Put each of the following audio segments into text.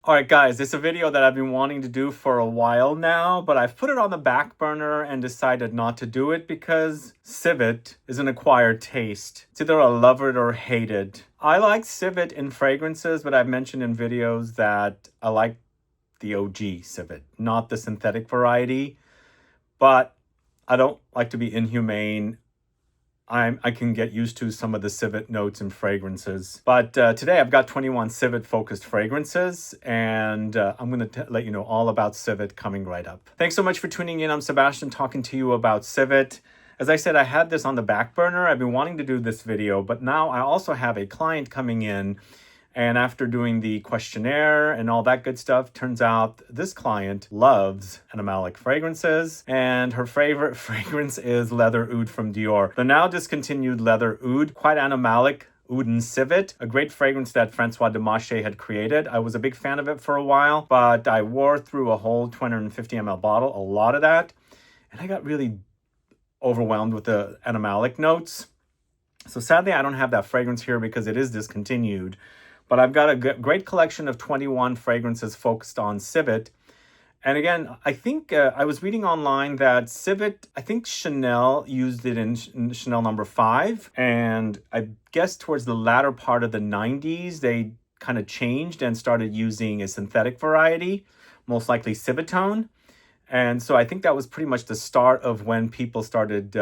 All right, guys, it's a video that I've been wanting to do for a while now, but I've put it on the back burner and decided not to do it because civet is an acquired taste. It's either a love it or hate it. I like civet in fragrances, but I've mentioned in videos that I like the OG civet, not the synthetic variety, but I don't like to be inhumane. I can get used to some of the civet notes and fragrances. But today I've got 21 civet focused fragrances, and I'm going to let you know all about civet coming right up. Thanks so much for tuning in. I'm Sebastian talking to you about civet. As I said, I had this on the back burner. I've been wanting to do this video, but now I also have a client coming in. And after doing the questionnaire and all that good stuff, turns out this client loves Animalic fragrances, and her favorite fragrance is Leather Oud from Dior. The now discontinued Leather Oud, quite Animalic, Oud and Civet, a great fragrance that Francois Demachet had created. I was a big fan of it for a while, but I wore through a whole 250 ml bottle, a lot of that, and I got really overwhelmed with the Animalic notes. So sadly, I don't have that fragrance here because it is discontinued. But I've got a great collection of 21 fragrances focused on civet. And again, I think I was reading online that civet, I think Chanel used it in Chanel number 5. And I guess towards the latter part of the 90s, they kind of changed and started using a synthetic variety, most likely Civetone. And so I think that was pretty much the start of when people started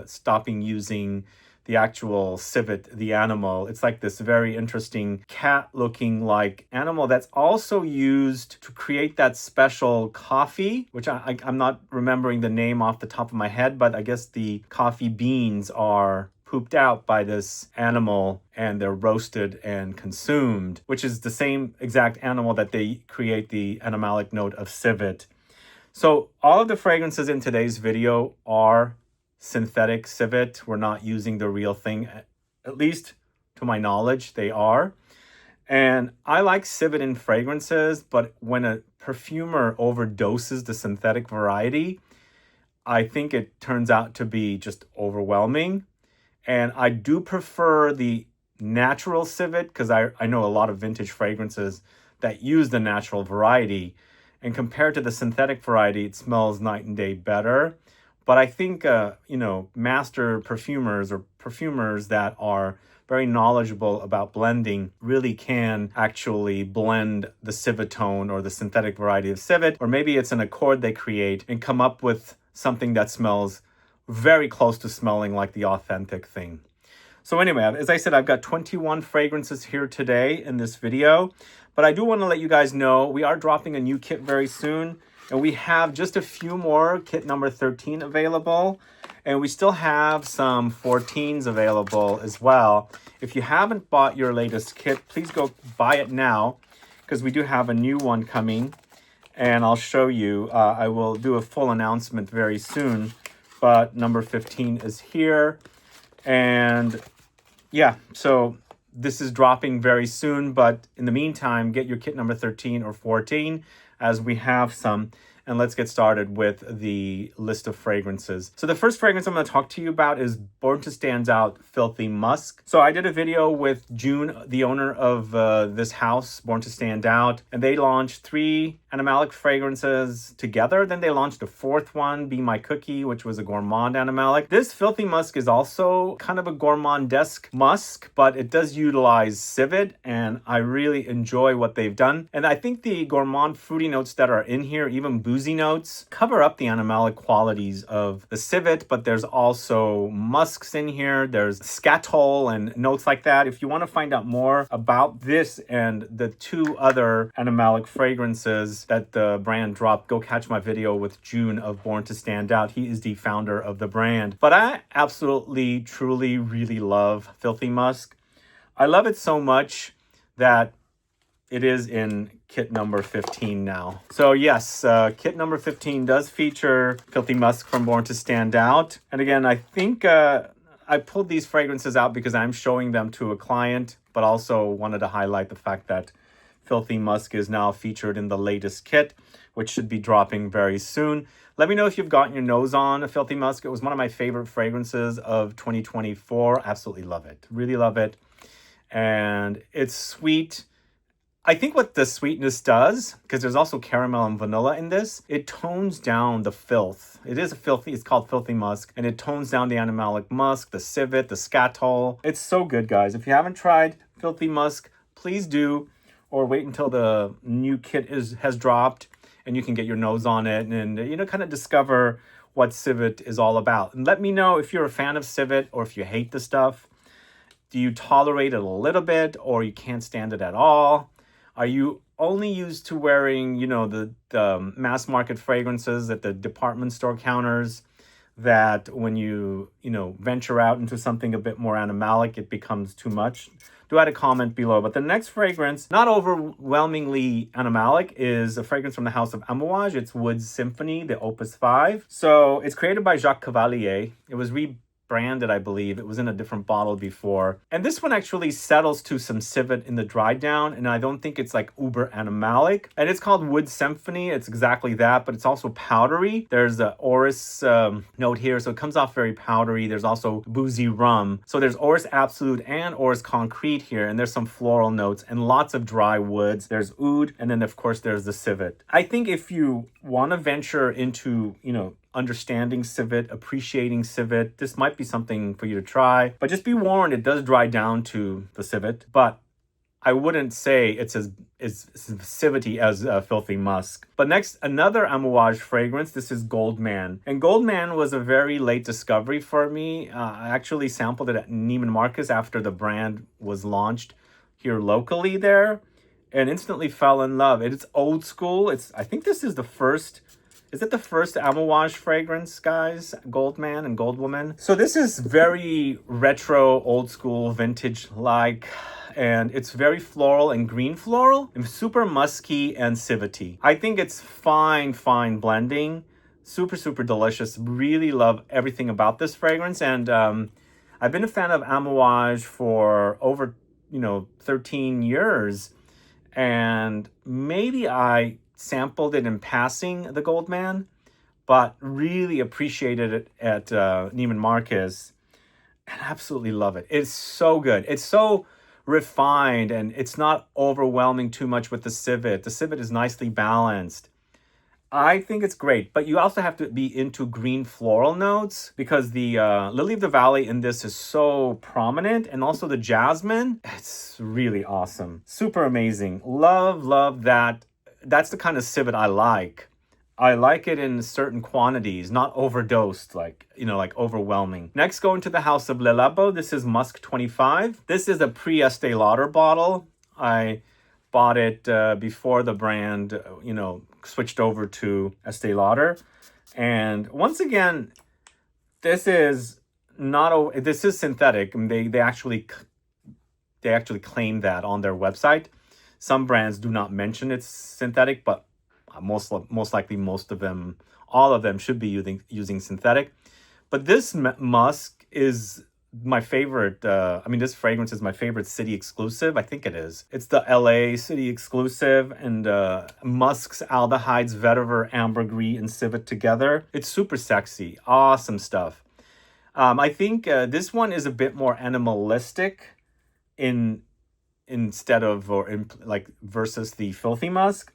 stopping using the actual civet, the animal. It's like this very interesting cat-looking like animal that's also used to create that special coffee, which I'm not remembering the name off the top of my head, but I guess the coffee beans are pooped out by this animal and they're roasted and consumed, which is the same exact animal that they create the animalic note of civet. So all of the fragrances in today's video are synthetic civet. We're not using the real thing, at least to my knowledge, they are. And I like civet in fragrances, but when a perfumer overdoses the synthetic variety, I think it turns out to be just overwhelming. And I do prefer the natural civet because I know a lot of vintage fragrances that use the natural variety. And compared to the synthetic variety, it smells night and day better. But I think, master perfumers or perfumers that are very knowledgeable about blending really can actually blend the Civetone or the synthetic variety of civet, or maybe it's an accord they create and come up with something that smells very close to smelling like the authentic thing. So anyway, as I said, I've got 21 fragrances here today in this video, but I do want to let you guys know we are dropping a new kit very soon. And we have just a few more, kit number 13 available. And we still have some 14s available as well. If you haven't bought your latest kit, please go buy it now, because we do have a new one coming. And I'll show you. I will do a full announcement very soon. But number 15 is here. And yeah, so this is dropping very soon. But in the meantime, get your kit number 13 or 14. As we have some, and let's get started with the list of fragrances. So the first fragrance I'm going to talk to you about is Born to Stand Out Filthy Musk. So I did a video with June, the owner of this house, Born to Stand Out, and they launched 3 Animalic fragrances together. Then they launched a 4th one, Be My Cookie, which was a gourmand Animalic. This Filthy Musk is also kind of a gourmandesque musk, but it does utilize civet, and I really enjoy what they've done. And I think the gourmand fruity notes that are in here, even boozy notes, cover up the Animalic qualities of the civet, but there's also musks in here. There's scatol and notes like that. If you want to find out more about this and the 2 other Animalic fragrances that the brand dropped, go catch my video with June of Born to Stand Out. He is the founder of the brand. But I absolutely, truly, really love Filthy Musk. I love it so much that it is in kit number 15 now. So yes, kit number 15 does feature Filthy Musk from Born to Stand Out. And again, I think I pulled these fragrances out because I'm showing them to a client, but also wanted to highlight the fact that Filthy Musk is now featured in the latest kit, which should be dropping very soon. Let me know if you've gotten your nose on a Filthy Musk. It was one of my favorite fragrances of 2024. Absolutely love it. Really love it. And it's sweet. I think what the sweetness does, because there's also caramel and vanilla in this, it tones down the filth. It is a filthy, it's called Filthy Musk, and it tones down the animalic musk, the civet, the scatol. It's so good, guys. If you haven't tried Filthy Musk, please do, or wait until the new kit has dropped and you can get your nose on it and, you know, kind of discover what civet is all about. And let me know if you're a fan of civet or if you hate the stuff. Do you tolerate it a little bit or you can't stand it at all? Are you only used to wearing, you know, the mass market fragrances at the department store counters that when you know, venture out into something a bit more animalic, it becomes too much? Do add a comment below. But the next fragrance, not overwhelmingly animalic, is a fragrance from the house of AMOUAGE. It's Wood's Symphony, the Opus 5. So it's created by Jacques Cavallier. It was rebranded, I believe. It was in a different bottle before. And this one actually settles to some civet in the dry down, and I don't think it's like uber animalic. And it's called Wood Symphony. It's exactly that, but it's also powdery. There's a Orris note here, so it comes off very powdery. There's also boozy rum. So there's Orris Absolute and Orris Concrete here, and there's some floral notes and lots of dry woods. There's oud, and then of course there's the civet. I think if you want to venture into, you know, understanding civet, appreciating civet, this might be something for you to try. But just be warned, it does dry down to the civet, but I wouldn't say it's as civety as Filthy Musk. But next, another AMOUAGE fragrance. This is Goldman. And Goldman was a very late discovery for me. I actually sampled it at Neiman Marcus after the brand was launched here locally there and instantly fell in love. It's old school. I think this is the first... Is it the first AMOUAGE fragrance, guys? Goldman and Goldwoman. So this is very retro, old school, vintage-like, and it's very floral and green floral, and super musky and civety. I think it's fine blending. Super, super delicious. Really love everything about this fragrance, and I've been a fan of AMOUAGE for over, 13 years, and maybe I sampled it in passing, the Goldman, but really appreciated it at Neiman Marcus and absolutely love it. It's so good. It's so refined and it's not overwhelming too much with the civet. The civet is nicely balanced. I think it's great, but you also have to be into green floral notes because the Lily of the Valley in this is so prominent, and also the Jasmine. It's really awesome. Super amazing. Love that. That's the kind of civet I like. I like it in certain quantities, not overdosed, like overwhelming. Next, going to the house of Le Labo. This is Musk 25. This is a pre-Estee Lauder bottle. I bought it before the brand, switched over to Estee Lauder. And once again, this is synthetic. They actually claim that on their website. Some brands do not mention it's synthetic, but most likely all of them should be using synthetic. But this musk is my favorite. This fragrance is my favorite city exclusive. I think it is. It's the LA city exclusive, and musks, aldehydes, vetiver, ambergris, and civet together. It's super sexy. Awesome stuff. I think this one is a bit more animalistic versus the Filthy Musk.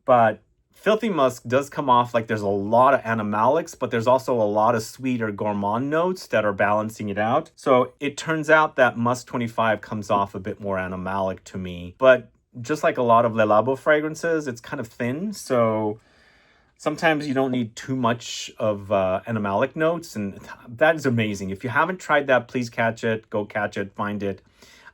But Filthy Musk does come off like there's a lot of animalics, but there's also a lot of sweeter gourmand notes that are balancing it out. So it turns out that Musk 25 comes off a bit more animalic to me. But just like a lot of Le Labo fragrances, it's kind of thin. So sometimes you don't need too much of animalic notes. And that is amazing. If you haven't tried that, please catch it. Go catch it. Find it.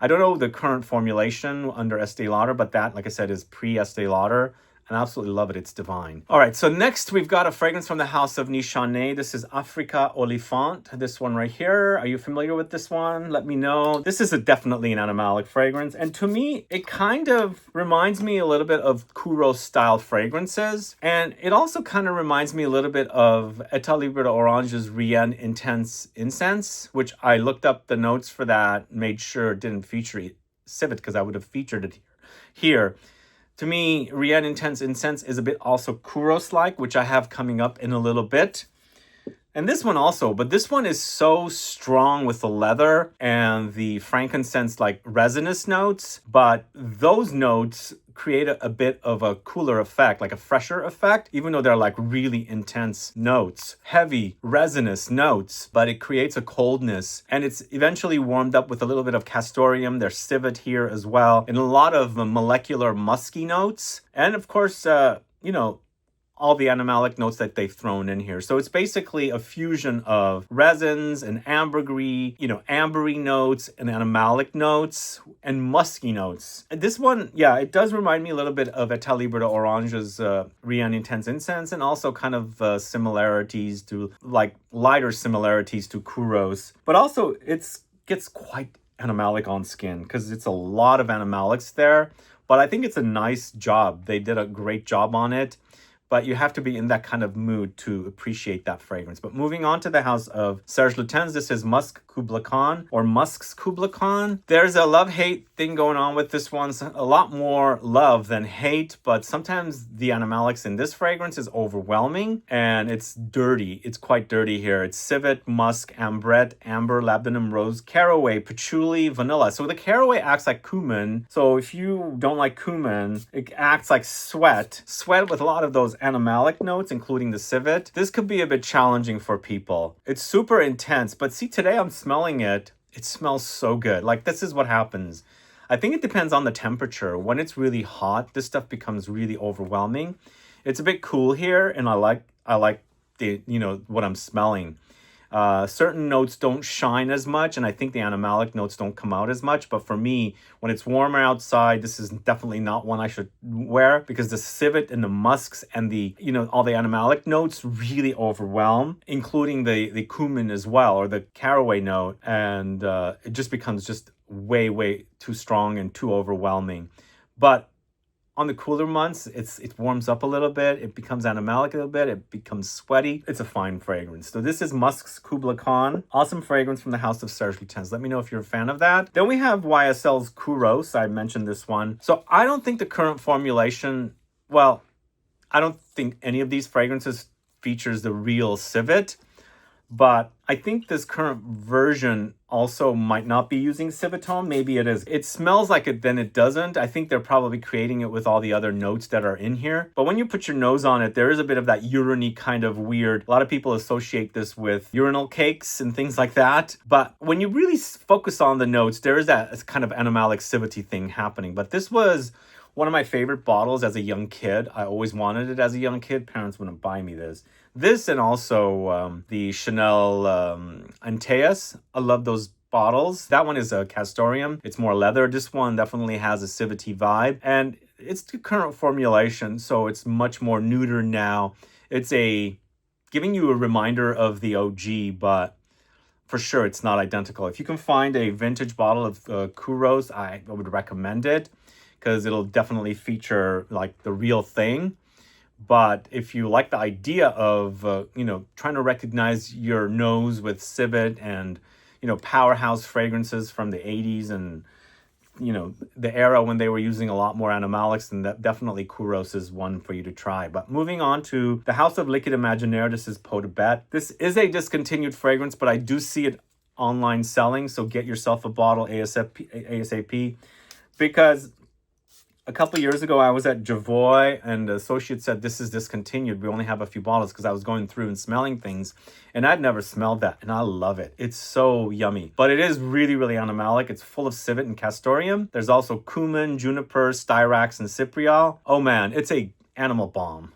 I don't know the current formulation under Estee Lauder, but that, like I said, is pre-Estee Lauder. And I absolutely love it. It's divine. All right, so next we've got a fragrance from the house of Nichane. This is AFRIKA-OLIFANT. This one right here. Are you familiar with this one? Let me know. This is definitely an animalic fragrance. And to me, it kind of reminds me a little bit of Kuro style fragrances. And it also kind of reminds me a little bit of Etat Libre d'Orange's Rien Intense Incense, which I looked up the notes for that, made sure it didn't feature civet because I would have featured it here. To me, Rien Intense Incense is a bit also Kuros-like, which I have coming up in a little bit. And this one also, but this one is so strong with the leather and the frankincense like resinous notes, but those notes create a bit of a cooler effect, like a fresher effect, even though they're like really intense notes, heavy resinous notes, but it creates a coldness, and it's eventually warmed up with a little bit of castoreum. There's civet here as well, and a lot of molecular musky notes, and of course, you know, all the animalic notes that they've thrown in here. So it's basically a fusion of resins and ambergris, you know, ambery notes and animalic notes and musky notes. And this one, yeah, it does remind me a little bit of État Libre d'Orange's Rien Intense Incense, and also kind of similarities to, like, lighter similarities to Kouros. But also it gets quite animalic on skin because it's a lot of animalics there. But I think it's a nice job. They did a great job on it. But you have to be in that kind of mood to appreciate that fragrance. But moving on to the house of Serge Lutens, this is Musk Kubla Khan, or Musk's Kubla Khan. There's a love-hate thing going on with this one. A lot more love than hate, but sometimes the animalics in this fragrance is overwhelming, and it's dirty. It's quite dirty here. It's civet, musk, ambrette, amber, labdanum, rose, caraway, patchouli, vanilla. So the caraway acts like cumin. So if you don't like cumin, it acts like sweat. Sweat with a lot of those animalic notes, including the civet. This could be a bit challenging for people. It's super intense, but see, today I'm smelling it. It smells so good. Like, this is what happens. I think it depends on the temperature. When it's really hot, this stuff becomes really overwhelming. It's a bit cool here, and I like the, you know, what I'm smelling. Certain notes don't shine as much, and I think the animalic notes don't come out as much. But for me, when it's warmer outside, this is definitely not one I should wear, because the civet and the musks and the, you know, all the animalic notes really overwhelm, including the cumin as well, or the caraway note, and it just becomes just way too strong and too overwhelming. But on the cooler months, it warms up a little bit. It becomes animalic a little bit. It becomes sweaty. It's a fine fragrance. So this is Musk's Kubla Khan. Awesome fragrance from the house of Serge Lutens. Let me know if you're a fan of that. Then we have YSL's Kouros. I mentioned this one. So I don't think the current formulation, well, I don't think any of these fragrances features the real civet. But I think this current version also might not be using civetone. Maybe it is. It smells like it, then it doesn't. I think they're probably creating it with all the other notes that are in here. But when you put your nose on it, there is a bit of that urine-y kind of weird. A lot of people associate this with urinal cakes and things like that. But when you really focus on the notes, there is that kind of animalic civety thing happening. But this was one of my favorite bottles as a young kid. I always wanted it as a young kid. Parents wouldn't buy me this. This and also the Chanel Antaeus. I love those bottles. That one is a castoreum. It's more leather. This one definitely has a civety vibe. And it's the current formulation, so it's much more neuter now. It's giving you a reminder of the OG, but for sure it's not identical. If you can find a vintage bottle of Kouros, I would recommend it, because it'll definitely feature like the real thing. But if you like the idea of, you know, trying to recognize your nose with civet and, you know, powerhouse fragrances from the 80s and, you know, the era when they were using a lot more animalics, then definitely Kouros is one for you to try. But moving on to the House of Liquid Imaginaire, this is Peau de Bête. This is a discontinued fragrance, but I do see it online selling, so get yourself a bottle ASAP, because a couple years ago, I was at Javoy, and the associate said, this is discontinued. We only have a few bottles, because I was going through and smelling things, and I'd never smelled that, and I love it. It's so yummy. But it is really animalic. It's full of civet and castoreum. There's also cumin, juniper, styrax, and cypriol. Oh man, it's a animal bomb.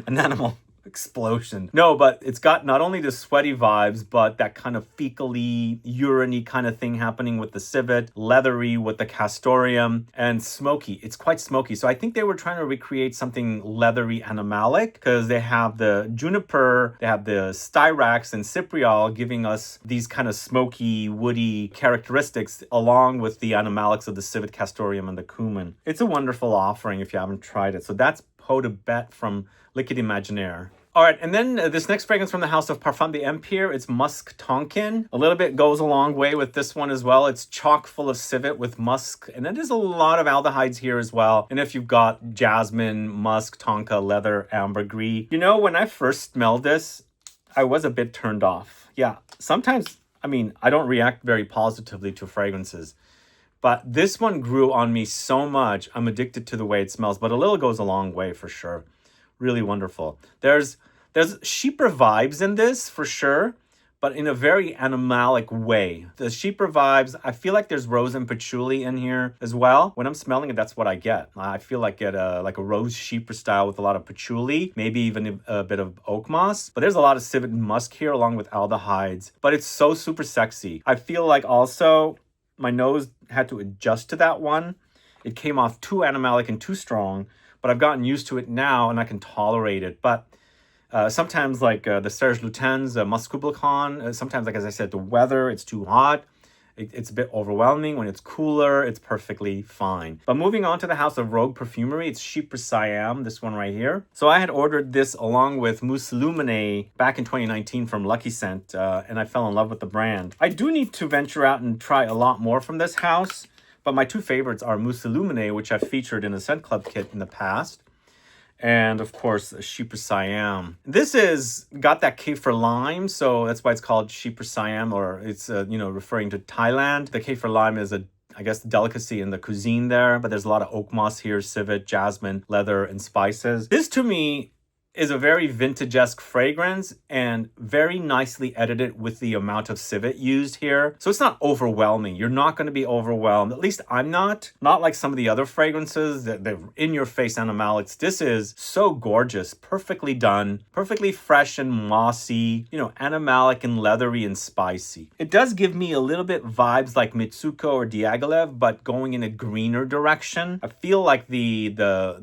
An animal explosion. No, but it's got not only the sweaty vibes, but that kind of fecally, urine-y kind of thing happening with the civet, leathery with the castoreum, and smoky. It's quite smoky. So I think they were trying to recreate something leathery animalic, because they have the juniper, they have the styrax and cypriol giving us these kind of smoky, woody characteristics, along with the animalics of the civet, castoreum, and the cumin. It's a wonderful offering if you haven't tried it. So that's Peau de Bête from Liquid Imaginaire. All right, and then this next fragrance from the house of Parfum d'Empire, it's Musk Tonkin. A little bit goes a long way with this one as well. It's chock full of civet with musk, and there's a lot of aldehydes here as well. And if you've got jasmine, musk, tonka, leather, ambergris. You know, when I first smelled this, I was a bit turned off. Yeah, sometimes, I mean, I don't react very positively to fragrances, but this one grew on me so much. I'm addicted to the way it smells, but a little goes a long way for sure. Really wonderful. There's chypre vibes in this for sure, but in a very animalic way. The chypre vibes, I feel like there's rose and patchouli in here as well. When I'm smelling it, that's what I get. I feel like like a rose chypre style with a lot of patchouli, maybe even a bit of oak moss. But there's a lot of civet and musk here along with aldehydes. But it's so super sexy. I feel like also my nose had to adjust to that one. It came off too animalic and too strong, but I've gotten used to it now and I can tolerate it. But sometimes like the Serge Lutens, Muscublicon, sometimes, like as I said, the weather, it's too hot. It's a bit overwhelming. When it's cooler, it's perfectly fine. But moving on to the house of Rogue Perfumery, it's CHYPRE-SIAM, this one right here. So I had ordered this along with Mousse Lumine back in 2019 from Lucky Scent, and I fell in love with the brand. I do need to venture out and try a lot more from this house, but my two favorites are Mousse Lumine, which I've featured in a Scent Club kit in the past, and of course CHYPRE-SIAM. This is got that kaffir lime, so that's why it's called CHYPRE-SIAM, or it's referring to Thailand. The kaffir lime is I guess the delicacy in the cuisine there, but there's a lot of oak moss here, civet, jasmine, leather, and spices. This to me is a very vintage-esque fragrance and very nicely edited with the amount of civet used here. So it's not overwhelming. You're not going to be overwhelmed. At least I'm not. Not like some of the other fragrances that they're in-your-face animalics. This is so gorgeous, perfectly done, perfectly fresh and mossy, animalic and leathery and spicy. It does give me a little bit vibes like Mitsuko or Diaghilev, but going in a greener direction. I feel like the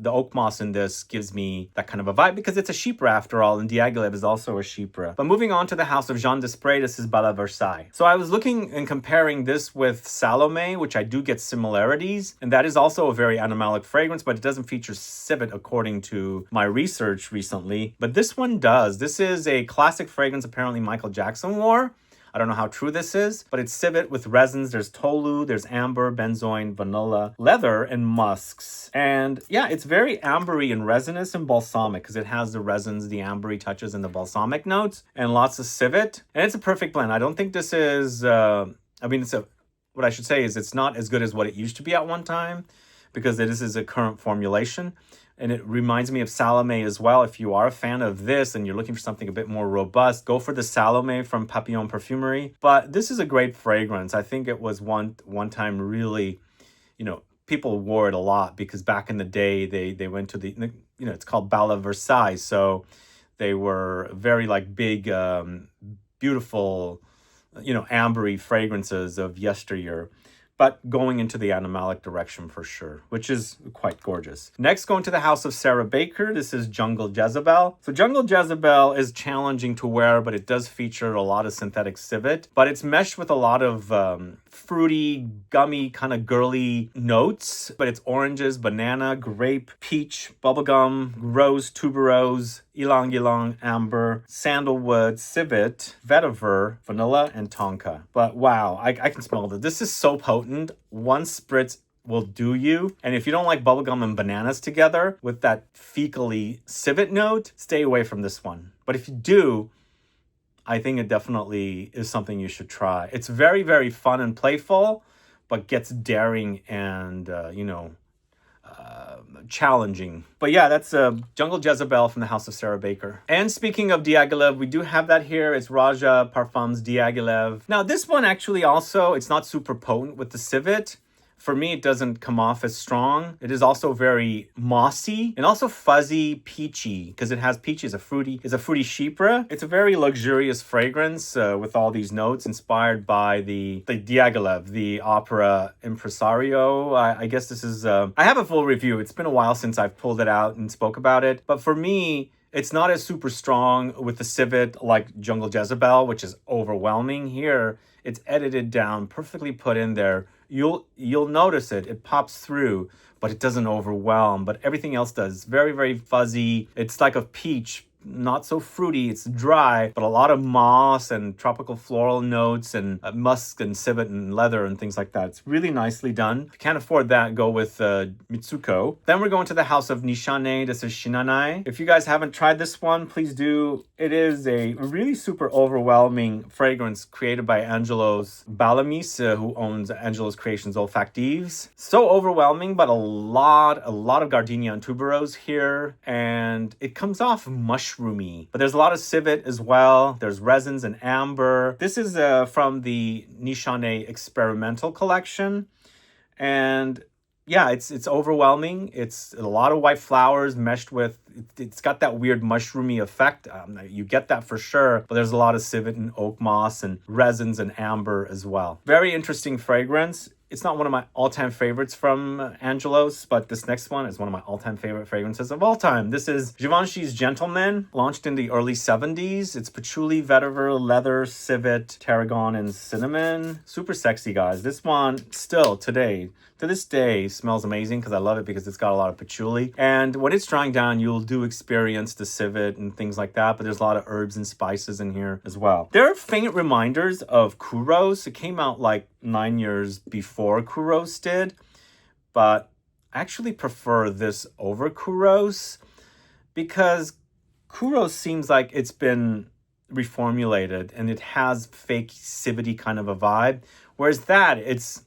oak moss in this gives me that kind of a vibe because it's a chypre after all, and Diaghilev is also a chypre. But moving on to the house of Jean Desprez, this is Bala Versailles. So I was looking and comparing this with Salome, which I do get similarities, and that is also a very animalic fragrance, but it doesn't feature civet according to my research recently. But this one does. This is a classic fragrance apparently Michael Jackson wore. I don't know how true this is, but it's civet with resins. There's tolu, there's amber, benzoin, vanilla, leather, and musks. And yeah, it's very ambery and resinous and balsamic because it has the resins, the ambery touches, and the balsamic notes, and lots of civet. And it's a perfect blend. I don't think this is, what I should say is it's not as good as what it used to be at one time because this is a current formulation. And it reminds me of Salome as well. If you are a fan of this and you're looking for something a bit more robust, go for the Salome from Papillon Perfumery. But this is a great fragrance. I think it was one time really, people wore it a lot because back in the day, they went to the, it's called Bala Versailles. So they were very like big, beautiful, ambery fragrances of yesteryear, but going into the animalic direction for sure, which is quite gorgeous. Next, going to the house of Sarah Baker. This is Jungle Jezebel. So Jungle Jezebel is challenging to wear, but it does feature a lot of synthetic civet, but it's meshed with a lot of fruity, gummy, kind of girly notes, but it's oranges, banana, grape, peach, bubblegum, rose, tuberose, ylang ylang, amber, sandalwood, civet, vetiver, vanilla, and tonka. But wow, I can smell this. This is so potent. One spritz will do you. And if you don't like bubblegum and bananas together with that fecally civet note, stay away from this one. But if you do, I think it definitely is something you should try. It's very, very fun and playful, but gets daring and, challenging. But yeah, that's Jungle Jezebel from the house of Sarah Baker. And speaking of Diaghilev, we do have that here. It's Raja Parfums Diaghilev. Now this one actually also, it's not super potent with the civet. For me, it doesn't come off as strong. It is also very mossy and also fuzzy, peachy, because it has peachy. It's a fruity chypre. It's a very luxurious fragrance with all these notes inspired by the Diaghilev, the opera impresario. I guess this is, I have a full review. It's been a while since I've pulled it out and spoke about it. But for me, it's not as super strong with the civet like Jungle Jezebel, which is overwhelming. Here, it's edited down, perfectly put in there. You'll notice it pops through, but it doesn't overwhelm. But everything else does. Very, very fuzzy. It's like a peach not so fruity, it's dry, but a lot of moss and tropical floral notes and musk and civet and leather and things like that. It's really nicely done. If you can't afford that, go with Mitsuko. Then we're going to the house of Nishane. This is Shinanai. If you guys haven't tried this one, please do. It is a really super overwhelming fragrance created by Angelos Balamis, who owns Angelos Creations Olfactives. So overwhelming, but a lot of gardenia and tuberose here, and it comes off mushroomy. But there's a lot of civet as well. There's resins and amber. This is from the Nishane Experimental Collection, and yeah, it's overwhelming. It's a lot of white flowers meshed with, it's got that weird mushroomy effect. You get that for sure, but there's a lot of civet and oak moss and resins and amber as well. Very interesting fragrance. It's not one of my all-time favorites from Angelos, but this next one is one of my all-time favorite fragrances of all time. This is Givenchy's Gentleman, launched in the early 70s. It's patchouli, vetiver, leather, civet, tarragon, and cinnamon. Super sexy, guys. This one still today, to this day, smells amazing because I love it because it's got a lot of patchouli. And when it's drying down, you'll do experience the civet and things like that, but there's a lot of herbs and spices in here as well. There are faint reminders of Kouros. It came out like 9 years before Kouros did, but I actually prefer this over Kouros because Kouros seems like it's been reformulated and it has fake civety kind of a vibe, whereas that it's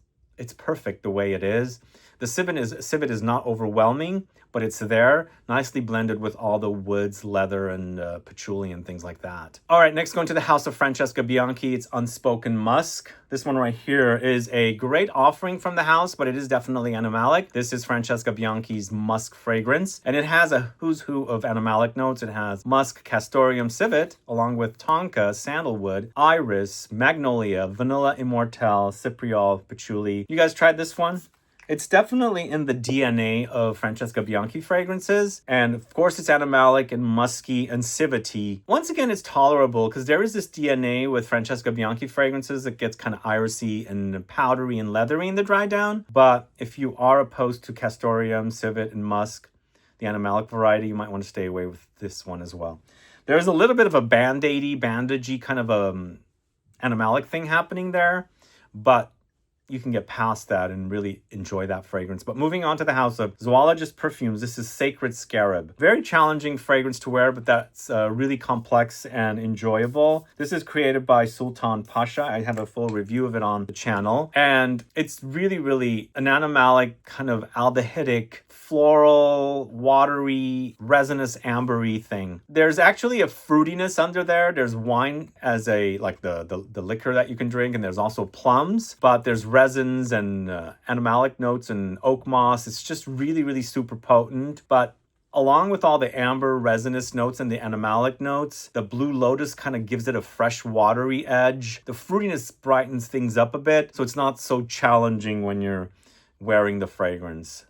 perfect the way it is. The civet is not overwhelming, but it's there, nicely blended with all the woods, leather, and patchouli and things like that. All right, next going to the house of Francesca Bianchi. It's Unspoken Musk. This one right here is a great offering from the house, but it is definitely Animalic. This is Francesca Bianchi's musk fragrance, and it has a who's who of Animalic notes. It has musk, castoreum, civet, along with tonka, sandalwood, iris, magnolia, vanilla immortelle, cypriol, patchouli. You guys tried this one? It's definitely in the DNA of Francesca Bianchi fragrances. And of course, it's animalic and musky and civety. Once again, it's tolerable because there is this DNA with Francesca Bianchi fragrances that gets kind of irisy and powdery and leathery in the dry down. But if you are opposed to castoreum, civet, and musk, the animalic variety, you might want to stay away with this one as well. There's a little bit of a band-aidy, bandagey kind of animalic thing happening there, but you can get past that and really enjoy that fragrance. But moving on to the house of Zoologist Perfumes, this is Sacred Scarab. Very challenging fragrance to wear, but that's really complex and enjoyable. This is created by Sultan Pasha. I have a full review of it on the channel. And it's really, really an animalic kind of aldehydic, floral, watery, resinous, ambery thing. There's actually a fruitiness under there. There's wine as a, like the liquor that you can drink, and there's also plums, but there's resins and animalic notes and oak moss. It's just really, really super potent. But along with all the amber resinous notes and the animalic notes, the blue lotus kind of gives it a fresh, watery edge. The fruitiness brightens things up a bit, so it's not so challenging when you're wearing the fragrance.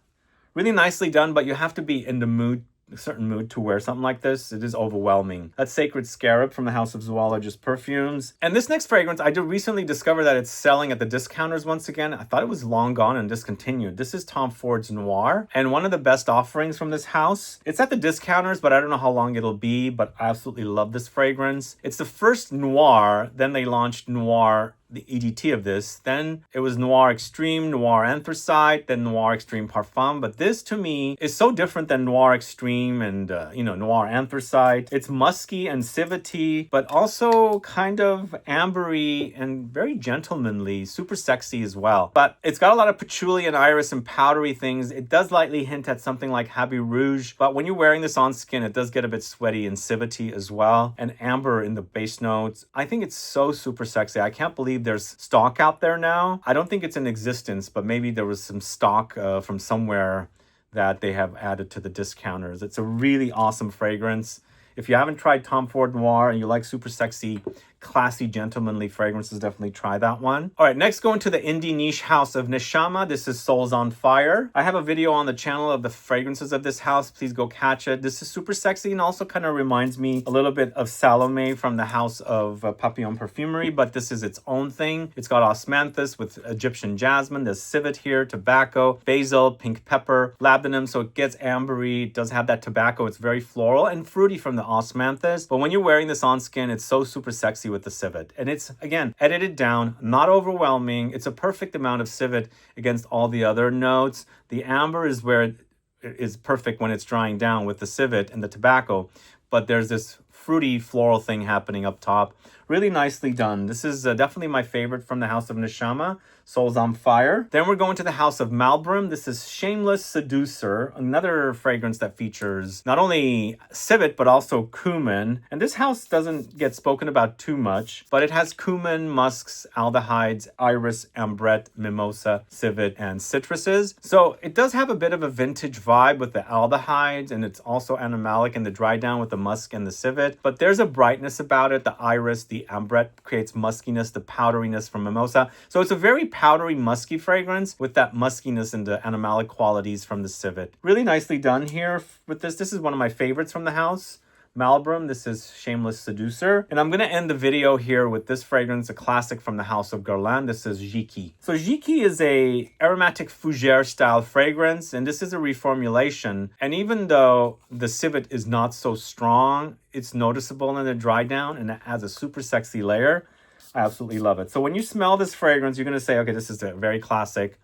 Really nicely done, but you have to be in the mood, a certain mood to wear something like this. It is overwhelming. That's Sacred Scarab from the House of Zoologist Perfumes. And this next fragrance, I did recently discover that it's selling at the discounters once again. I thought it was long gone and discontinued. This is Tom Ford's Noir, and one of the best offerings from this house. It's at the discounters, but I don't know how long it'll be, but I absolutely love this fragrance. It's the first Noir, then they launched Noir, the EDT of this. Then it was Noir Extreme, Noir Anthracite, then Noir Extreme Parfum. But this to me is so different than Noir Extreme and, Noir Anthracite. It's musky and civety, but also kind of ambery and very gentlemanly, super sexy as well. But it's got a lot of patchouli and iris and powdery things. It does lightly hint at something like Habit Rouge, but when you're wearing this on skin, it does get a bit sweaty and civety as well. And amber in the base notes. I think it's so super sexy. I can't believe there's stock out there now. I don't think it's in existence, but maybe there was some stock from somewhere that they have added to the discounters. It's a really awesome fragrance. If you haven't tried Tom Ford Noir and you like super sexy, classy, gentlemanly fragrances, definitely try that one. All right, next going to the indie niche house of Neshama. This is Souls on Fire. I have a video on the channel of the fragrances of this house. Please go catch it. This is super sexy and also kind of reminds me a little bit of Salome from the house of Papillon Perfumery, but this is its own thing. It's got osmanthus with Egyptian jasmine. There's civet here, tobacco, basil, pink pepper, labdanum, so it gets ambery. It does have that tobacco. It's very floral and fruity from the osmanthus. But when you're wearing this on skin, it's so super sexy with the civet. And it's, again, edited down, not overwhelming. It's a perfect amount of civet against all the other notes. The amber is where it is perfect when it's drying down with the civet and the tobacco. But there's this fruity floral thing happening up top. Really nicely done. This is definitely my favorite from the House of Neshama. Soul's on Fire. Then we're going to the House of Malbram. This is Shameless Seducer, another fragrance that features not only civet, but also cumin. And this house doesn't get spoken about too much, but it has cumin, musks, aldehydes, iris, ambrette, mimosa, civet, and citruses. So it does have a bit of a vintage vibe with the aldehydes, and it's also animalic in the dry down with the musk and the civet. But there's a brightness about it. The iris, the ambrette creates muskiness, the powderiness from mimosa. So it's a very powdery, musky fragrance with that muskiness and the animalic qualities from the civet. Really nicely done here with this. This is one of my favorites from the house. Malbram, this is Shameless Seducer. And I'm going to end the video here with this fragrance, a classic from the House of Guerlain. This is Jacques. So Jacques is a aromatic fougere style fragrance, and this is a reformulation. And even though the civet is not so strong, it's noticeable in the dry down, and it has a super sexy layer. I absolutely love it. So when you smell this fragrance, you're going to say, okay, this is a very classic.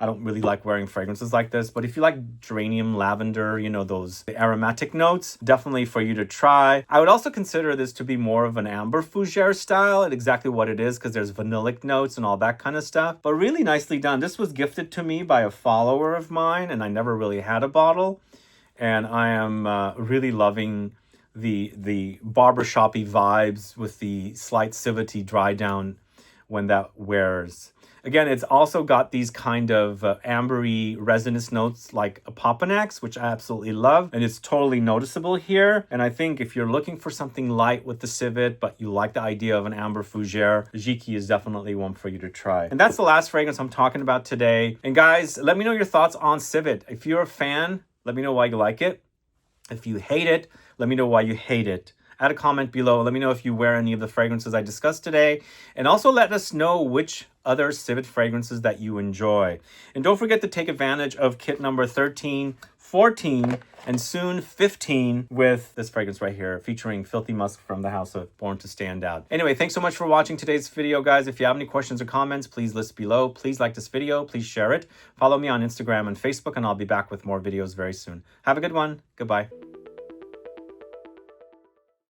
I don't really like wearing fragrances like this, but if you like geranium, lavender, you know, those aromatic notes, definitely for you to try. I would also consider this to be more of an amber fougere style, and exactly what it is, because there's vanillic notes and all that kind of stuff, but really nicely done. This was gifted to me by a follower of mine, and I never really had a bottle, and I am really loving the barbershoppy vibes with the slight civety dry down when that wears. Again, it's also got these kind of ambery resinous notes like a Popanax, which I absolutely love, and it's totally noticeable here. And I think if you're looking for something light with the civet, but you like the idea of an amber fougere, Jacques is definitely one for you to try. And that's the last fragrance I'm talking about today. And guys, let me know your thoughts on civet. If you're a fan, let me know why you like it. If you hate it, let me know why you hate it. Add a comment below. Let me know if you wear any of the fragrances I discussed today. And also let us know which other civet fragrances that you enjoy. And don't forget to take advantage of kit number 13, 14, and soon 15 with this fragrance right here featuring Filthy Musk from the House of Born to Stand Out. Anyway, thanks so much for watching today's video, guys. If you have any questions or comments, please list below. Please like this video. Please share it. Follow me on Instagram and Facebook, and I'll be back with more videos very soon. Have a good one. Goodbye.